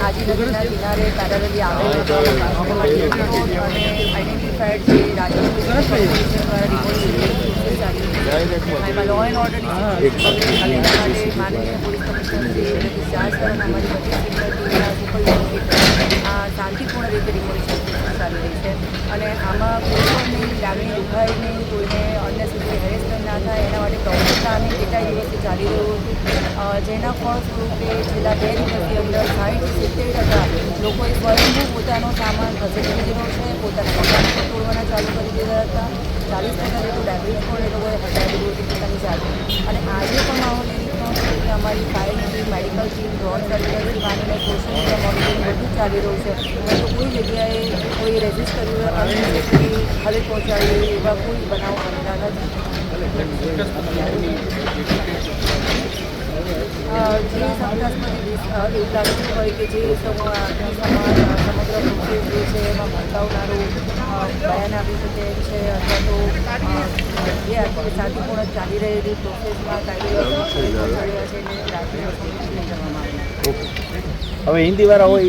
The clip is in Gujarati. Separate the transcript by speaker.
Speaker 1: હાજી નદીના કિનારે પેરેલલી આવેલા અને આઈડેન્ટિફાઈડ જે રાજ્ય દ્વારા એમાં લો એન્ડ ઓર્ડરની અને એના માટે માનનીય પોલીસ કમિશનર શ્રી ડિસ્ચાર્જ કરવાના અમારી બધી આ શાંતિપૂર્ણ રીતે ડિમોલિશન ચાલી રહી છે અને આમાં કોઈ પણની લાગણી દુખાય નહીં, કોઈને અન્ય સુધી હેરેસમેન્ટ ના થાય એના માટે પ્રવૃત્તિ અમે કેટલાય દિવસથી ચાલી રહ્યું હતું, જેના ફળ સ્વરૂપે છેલ્લા 2 દિવસની અંદર 60-70% લોકોએ સ્વયંભૂ પોતાનો સામાન ખસેડી લીધેલો છે, પોતાના મકાન પણ તોડવાના ચાલુ કરી દીધા હતા, 40% જેટલું ડેમેજ પણ એ લોકોએ હટાવી દીધું હતું પોતાની જાતે. અને આજે પણ માહોલ એ રીતનો છે કે અમારી ફાયરની team, medical team, drone surveillance માનીને સોશિયલ મીડિયા મોનિટરિંગ બધું જ ચાલી રહ્યું છે, પરંતુ કોઈ જગ્યાએ કોઈ રેઝિસ્ટ કર્યું અને કોઈ હલે પહોંચાડ્યું એવા કોઈ બનાવ બનેલા નથી. જે શંકાસ્પદ એવું લાગતું હોય કે જે સમગ્ર પ્રોસેસ જે છે એમાં ભટકાવનારું બયાન આપી શકે છે અથવા તો જે શાંતિપૂર્ણ ચાલી રહેલી પ્રોસેસમાં કાયદેસર પહોંચાડ્યા છે એને રાજ્ય લઈ જવામાં આવે.
Speaker 2: હવે હિન્દીવાળા હોય